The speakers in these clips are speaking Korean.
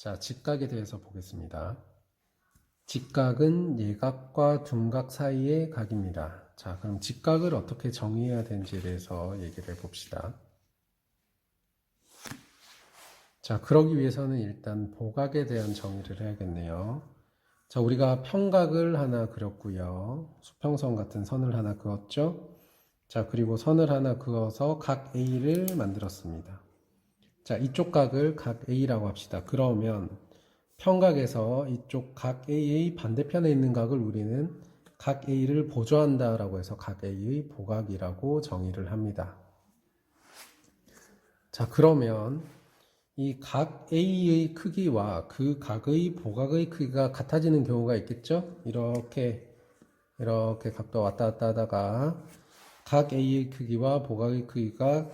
자, 직각에 대해서 보겠습니다. 직각은 예각과 둔각 사이의 각입니다. 자, 그럼 직각을 어떻게 정의해야 되는지에 대해서 얘기를 해봅시다. 자, 그러기 위해서는 일단 보각에 대한 정의를 해야겠네요. 자, 우리가 평각을 하나 그렸고요. 수평선 같은 선을 하나 그었죠. 자, 그리고 선을 하나 그어서 각 A를 만들었습니다. 자, 이쪽 각을 각 A라고 합시다. 그러면 평각에서 이쪽 각 A의 반대편에 있는 각을 우리는 각 A를 보조한다 라고 해서 각 A의 보각이라고 정의를 합니다. 자, 그러면 이 각 A의 크기와 그 각의 보각의 크기가 같아지는 경우가 있겠죠? 이렇게 각도 왔다 갔다 하다가 각 A의 크기와 보각의 크기가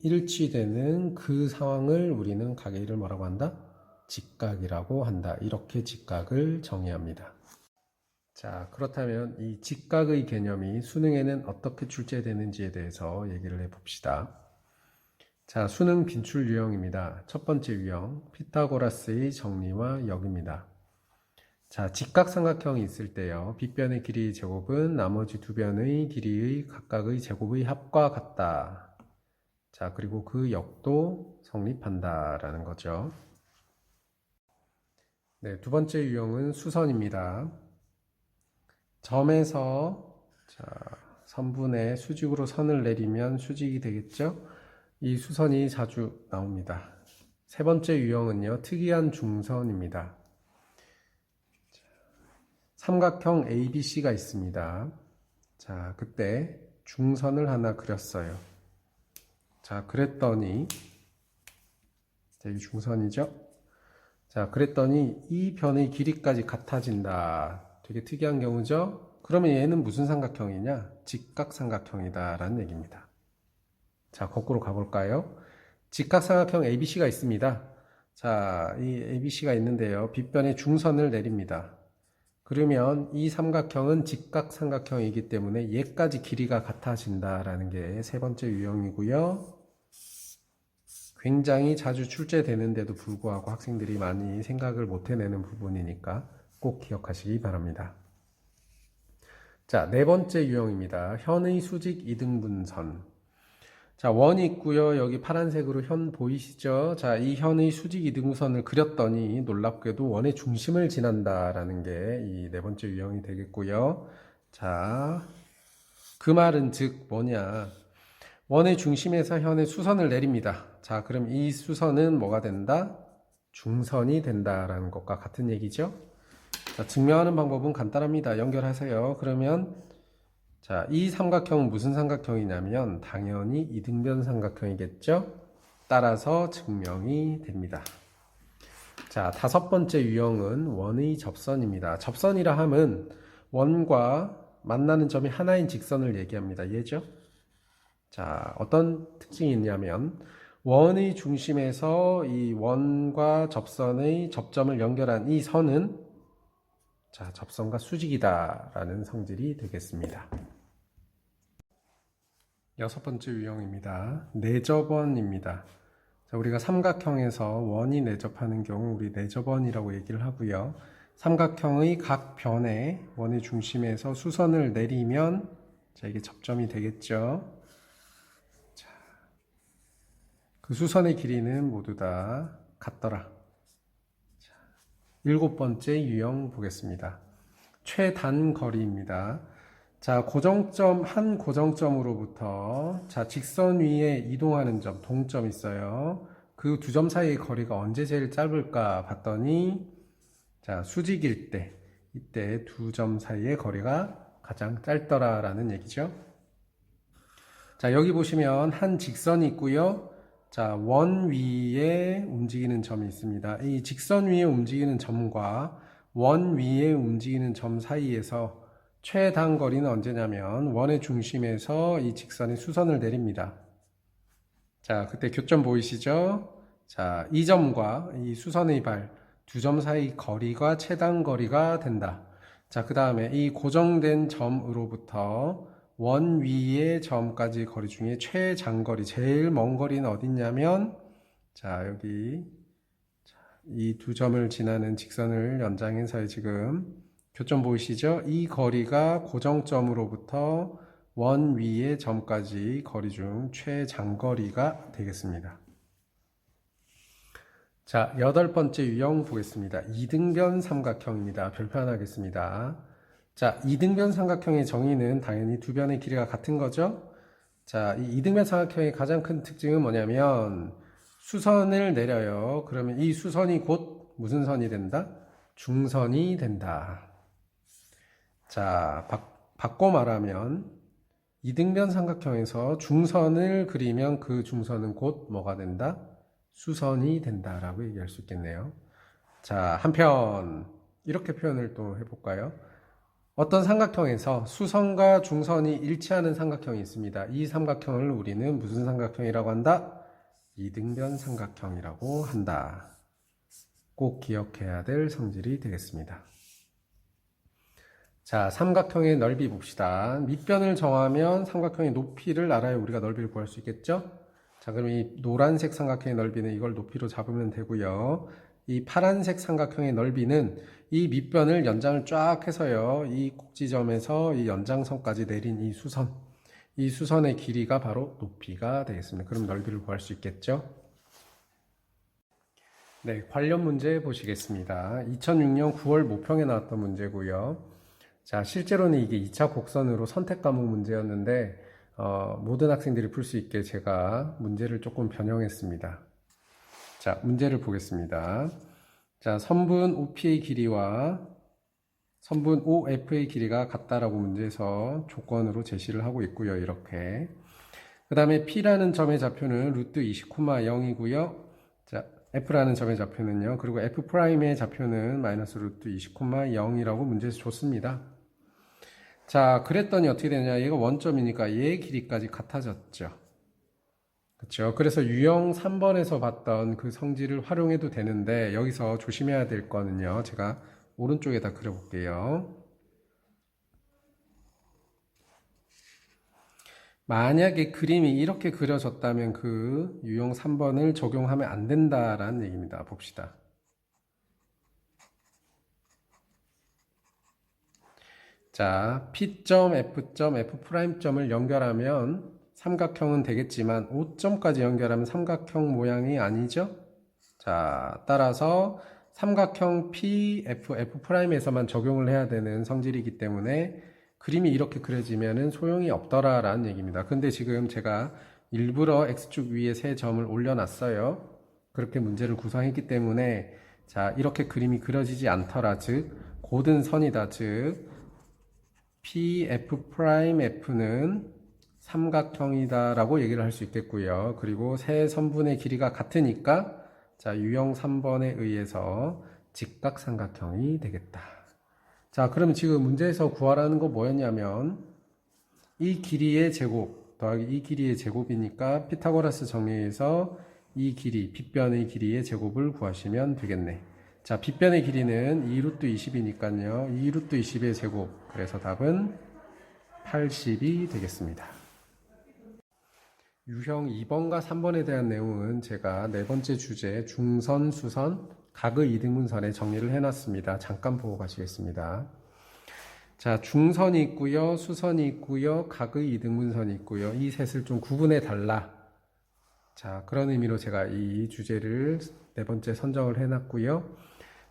일치되는 그 상황을 우리는 각 A를 뭐라고 한다? 직각이라고 한다. 이렇게 직각을 정의합니다. 자, 그렇다면 이 직각의 개념이 수능에는 어떻게 출제되는지에 대해서 얘기를 해봅시다. 자, 수능 빈출 유형입니다. 첫 번째 유형, 피타고라스의 정리와 역입니다. 자, 직각삼각형이 있을 때요. 빗변의 길이의 제곱은 나머지 두 변의 길이의 각각의 제곱의 합과 같다. 자, 그리고 그 역도 성립한다라는 거죠. 네, 두 번째 유형은 수선입니다. 점에서 선분의 수직으로 선을 내리면 수직이 되겠죠? 이 수선이 자주 나옵니다. 세 번째 유형은요, 특이한 중선입니다. 삼각형 ABC가 있습니다. 자, 그때 중선을 하나 그렸어요. 자, 그랬더니, 자, 이게 중선이죠? 자, 그랬더니 이 변의 길이까지 같아진다. 되게 특이한 경우죠? 그러면 얘는 무슨 삼각형이냐? 직각삼각형이다 라는 얘기입니다. 자, 거꾸로 가볼까요? 직각삼각형 ABC가 있습니다. 자, 이 ABC가 있는데요. 빗변에 중선을 내립니다. 그러면 이 삼각형은 직각삼각형이기 때문에 얘까지 길이가 같아진다 라는 게 세 번째 유형이고요. 굉장히 자주 출제되는데도 불구하고 학생들이 많이 생각을 못 해내는 부분이니까 꼭 기억하시기 바랍니다. 자, 네 번째 유형입니다. 현의 수직 이등분선. 자, 원이 있고요. 여기 파란색으로 현 보이시죠? 자, 이 현의 수직 이등분선을 그렸더니 놀랍게도 원의 중심을 지난다라는 게 이 네 번째 유형이 되겠고요. 자, 그 말은 즉 뭐냐? 원의 중심에서 현의 수선을 내립니다. 자, 그럼 이 수선은 뭐가 된다? 중선이 된다라는 것과 같은 얘기죠. 자, 증명하는 방법은 간단합니다. 연결하세요. 그러면 자, 이 삼각형은 무슨 삼각형이냐면 당연히 이등변 삼각형이겠죠. 따라서 증명이 됩니다. 자, 다섯 번째 유형은 원의 접선입니다. 접선이라 함은 원과 만나는 점이 하나인 직선을 얘기합니다. 얘죠? 자, 어떤 특징이 있냐면 원의 중심에서 이 원과 접선의 접점을 연결한 이 선은 자, 접선과 수직이다 라는 성질이 되겠습니다. 여섯 번째 유형입니다. 내접원입니다. 자, 우리가 삼각형에서 원이 내접하는 경우 우리 내접원이라고 얘기를 하고요. 삼각형의 각 변에 원의 중심에서 수선을 내리면 자, 이게 접점이 되겠죠. 그 수선의 길이는 모두 다 같더라. 자, 일곱 번째 유형 보겠습니다. 최단거리입니다. 자, 고정점, 한 고정점으로부터 자, 직선 위에 이동하는 점, 동점 있어요. 그 두 점 사이의 거리가 언제 제일 짧을까 봤더니 자, 수직일 때, 이때 두 점 사이의 거리가 가장 짧더라 라는 얘기죠. 자, 여기 보시면 한 직선이 있고요. 자, 원 위에 움직이는 점이 있습니다. 이 직선 위에 움직이는 점과 원 위에 움직이는 점 사이에서 최단거리는 언제냐면 원의 중심에서 이 직선의 수선을 내립니다. 자, 그때 교점 보이시죠? 자, 이 점과 이 수선의 발 두 점 사이 거리가 최단거리가 된다. 자, 그 다음에 이 고정된 점으로부터 원 위의 점까지 거리 중에 최장거리, 제일 먼 거리는 어딨냐면 자, 여기 이 두 점을 지나는 직선을 연장해서 지금 교점 보이시죠? 이 거리가 고정점으로부터 원 위의 점까지 거리 중 최장거리가 되겠습니다. 자, 8번째 유형 보겠습니다. 이등변 삼각형입니다. 별표 하나 하겠습니다. 자, 이등변 삼각형의 정의는 당연히 두 변의 길이가 같은 거죠? 자, 이 이등변 삼각형의 가장 큰 특징은 뭐냐면 수선을 내려요. 그러면 이 수선이 곧 무슨 선이 된다? 중선이 된다. 자, 바꿔 말하면 이등변 삼각형에서 중선을 그리면 그 중선은 곧 뭐가 된다? 수선이 된다라고 얘기할 수 있겠네요. 자, 한편 이렇게 표현을 또 해볼까요? 어떤 삼각형에서 수선과 중선이 일치하는 삼각형이 있습니다. 이 삼각형을 우리는 무슨 삼각형이라고 한다? 이등변 삼각형이라고 한다. 꼭 기억해야 될 성질이 되겠습니다. 자, 삼각형의 넓이 봅시다. 밑변을 정하면 삼각형의 높이를 알아야 우리가 넓이를 구할 수 있겠죠? 자, 그럼 이 노란색 삼각형의 넓이는 이걸 높이로 잡으면 되고요. 이 파란색 삼각형의 넓이는 이 밑변을 연장을 쫙 해서요. 이 꼭지점에서 이 연장선까지 내린 이 수선의 길이가 바로 높이가 되겠습니다. 그럼 넓이를 구할 수 있겠죠? 네, 관련 문제 보시겠습니다. 2006년 9월 모평에 나왔던 문제고요. 자, 실제로는 이게 2차 곡선으로 선택 과목 문제였는데 모든 학생들이 풀 수 있게 제가 문제를 조금 변형했습니다. 자, 문제를 보겠습니다. 자, 선분 OP의 길이와 선분 OF의 길이가 같다라고 문제에서 조건으로 제시를 하고 있고요. 이렇게. 그 다음에 P라는 점의 좌표는 루트 20,0이고요. 자, F라는 점의 좌표는요. 그리고 F'의 좌표는 마이너스 루트 20,0이라고 문제에서 줬습니다. 자, 그랬더니 어떻게 되냐. 얘가 원점이니까 얘의 길이까지 같아졌죠. 그렇죠. 그래서 유형 3번에서 봤던 그 성질을 활용해도 되는데 여기서 조심해야 될 거는요. 제가 오른쪽에다 그려볼게요. 만약에 그림이 이렇게 그려졌다면 그 유형 3번을 적용하면 안 된다라는 얘기입니다. 봅시다. 자, P점, F점, F'점을 연결하면 삼각형은 되겠지만 5점까지 연결하면 삼각형 모양이 아니죠? 자, 따라서 삼각형 P, F, F'에서만 적용을 해야 되는 성질이기 때문에 그림이 이렇게 그려지면 소용이 없더라라는 얘기입니다. 근데 지금 제가 일부러 X축 위에 세 점을 올려놨어요. 그렇게 문제를 구성했기 때문에 자, 이렇게 그림이 그려지지 않더라. 즉, 곧은 선이다. 즉, P, F'F는 삼각형이다 라고 얘기를 할 수 있겠고요. 그리고 세 선분의 길이가 같으니까 자, 유형 3번에 의해서 직각삼각형이 되겠다. 자, 그러면 지금 문제에서 구하라는 거 뭐였냐면 이 길이의 제곱 더하기 이 길이의 제곱이니까 피타고라스 정리에서 이 길이, 빗변의 길이의 제곱을 구하시면 되겠네. 자, 빗변의 길이는 2루트 20이니까요. 2루트 20의 제곱. 그래서 답은 80이 되겠습니다. 유형 2번과 3번에 대한 내용은 제가 네 번째 주제 중선, 수선, 각의 이등분선에 정리를 해놨습니다. 잠깐 보고 가시겠습니다. 자, 중선이 있고요, 수선이 있고요, 각의 이등분선이 있고요. 이 셋을 좀 구분해 달라. 자, 그런 의미로 제가 이 주제를 네 번째 선정을 해놨고요.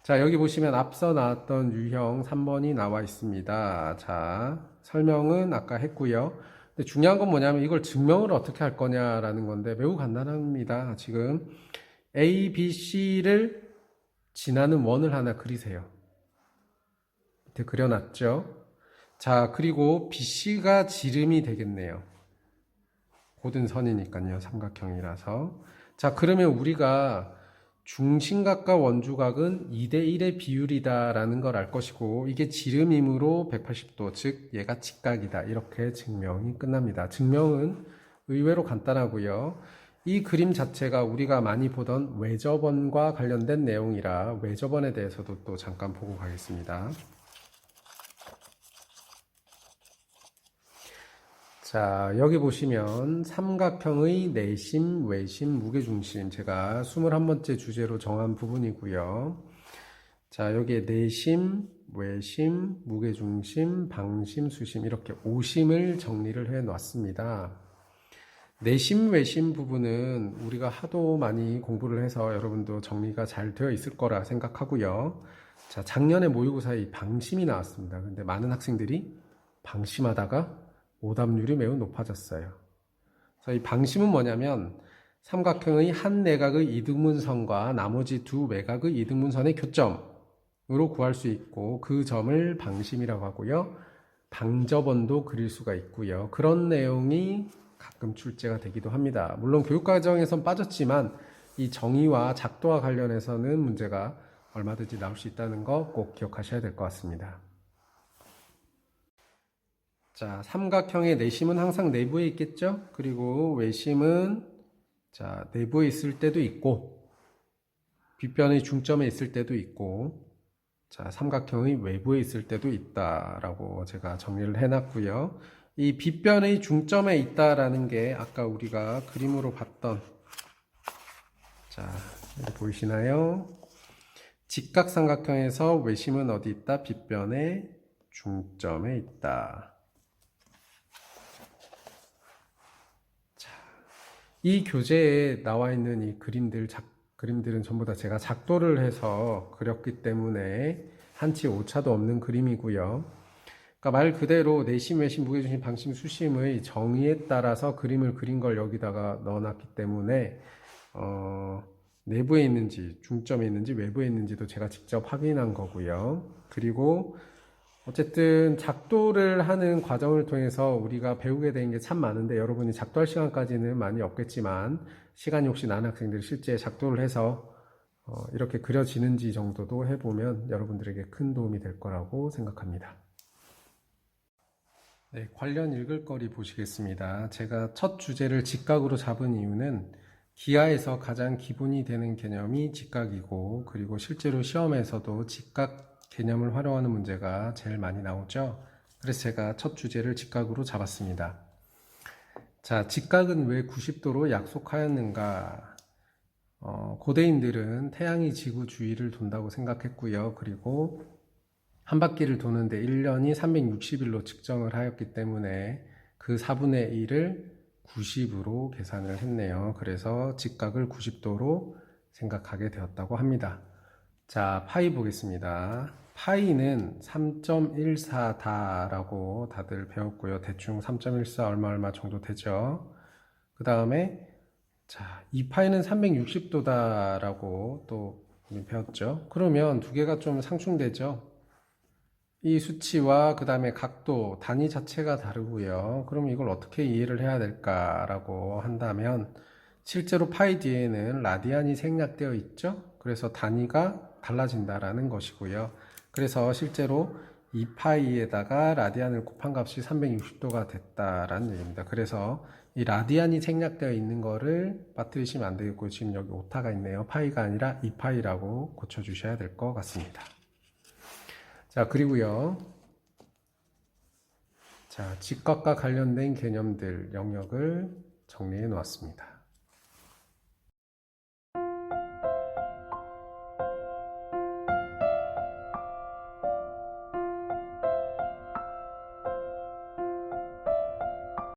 자, 여기 보시면 앞서 나왔던 유형 3번이 나와 있습니다. 자, 설명은 아까 했고요. 근데 중요한 건 뭐냐면 이걸 증명을 어떻게 할 거냐라는 건데 매우 간단합니다. 지금 A, B, C를 지나는 원을 하나 그리세요. 밑에 그려놨죠. 자, 그리고 BC가 지름이 되겠네요. 고든 선이니까요. 삼각형이라서. 자, 그러면 우리가 중심각과 원주각은 2대1의 비율이다라는 걸 알 것이고 이게 지름이므로 180도, 즉 얘가 직각이다. 이렇게 증명이 끝납니다. 증명은 의외로 간단하고요. 이 그림 자체가 우리가 많이 보던 외접원과 관련된 내용이라 외접원에 대해서도 또 잠깐 보고 가겠습니다. 자, 여기 보시면 삼각형의 내심, 외심, 무게중심 제가 21번째 주제로 정한 부분이고요. 자, 여기에 내심, 외심, 무게중심, 방심, 수심 이렇게 오심을 정리를 해 놨습니다. 내심, 외심 부분은 우리가 하도 많이 공부를 해서 여러분도 정리가 잘 되어 있을 거라 생각하고요. 자, 작년에 모의고사에 방심이 나왔습니다. 근데 많은 학생들이 방심하다가 오답률이 매우 높아졌어요. 그래서 이 방심은 뭐냐면 삼각형의 한 내각의 이등분선과 나머지 두 외곽의 이등분선의 교점으로 구할 수 있고 그 점을 방심이라고 하고요. 방접원도 그릴 수가 있고요. 그런 내용이 가끔 출제가 되기도 합니다. 물론 교육과정에선 빠졌지만 이 정의와 작도와 관련해서는 문제가 얼마든지 나올 수 있다는 거 꼭 기억하셔야 될 것 같습니다. 자, 삼각형의 내심은 항상 내부에 있겠죠? 그리고 외심은 자, 내부에 있을 때도 있고 빗변의 중점에 있을 때도 있고 자, 삼각형의 외부에 있을 때도 있다라고 제가 정리를 해놨고요. 이 빗변의 중점에 있다라는 게 아까 우리가 그림으로 봤던 자, 여기 보이시나요? 직각삼각형에서 외심은 어디 있다? 빗변의 중점에 있다. 이 교재에 나와 있는 이 그림들은 전부 다 제가 작도를 해서 그렸기 때문에 한치 오차도 없는 그림이고요. 그러니까 말 그대로 내심, 외심, 무게중심, 방심, 수심의 정의에 따라서 그림을 그린 걸 여기다가 넣어놨기 때문에 내부에 있는지, 중점에 있는지, 외부에 있는지도 제가 직접 확인한 거고요. 그리고 어쨌든 작도를 하는 과정을 통해서 우리가 배우게 된 게 참 많은데 여러분이 작도할 시간까지는 많이 없겠지만 시간이 혹시 나는 학생들이 실제 작도를 해서 이렇게 그려지는지 정도도 해보면 여러분들에게 큰 도움이 될 거라고 생각합니다. 네, 관련 읽을 거리 보시겠습니다. 제가 첫 주제를 직각으로 잡은 이유는 기하에서 가장 기본이 되는 개념이 직각이고 그리고 실제로 시험에서도 직각 개념을 활용하는 문제가 제일 많이 나오죠. 그래서 제가 첫 주제를 직각으로 잡았습니다. 자, 직각은 왜 90도로 약속하였는가? 고대인들은 태양이 지구 주위를 돈다고 생각했고요. 그리고 한 바퀴를 도는데 1년이 360일로 측정을 하였기 때문에 그 4분의 1을 90으로 계산을 했네요. 그래서 직각을 90도로 생각하게 되었다고 합니다. 자, 파이 보겠습니다. 파이는 3.14다라고 다들 배웠고요. 대충 3.14 얼마 정도 되죠. 그 다음에 자, 이 파이는 360도다라고 또 배웠죠. 그러면 두 개가 좀 상충되죠. 이 수치와 그 다음에 각도, 단위 자체가 다르고요. 그럼 이걸 어떻게 이해를 해야 될까라고 한다면 실제로 파이 뒤에는 라디안이 생략되어 있죠. 그래서 단위가 달라진다라는 것이고요. 그래서 실제로 2파이에다가 라디안을 곱한 값이 360도가 됐다라는 얘기입니다. 그래서 이 라디안이 생략되어 있는 거를 빠뜨리시면 안 되겠고 지금 여기 오타가 있네요. 파이가 아니라 2파이라고 고쳐주셔야 될 것 같습니다. 자, 그리고요. 자, 직각과 관련된 개념들 영역을 정리해 놓았습니다.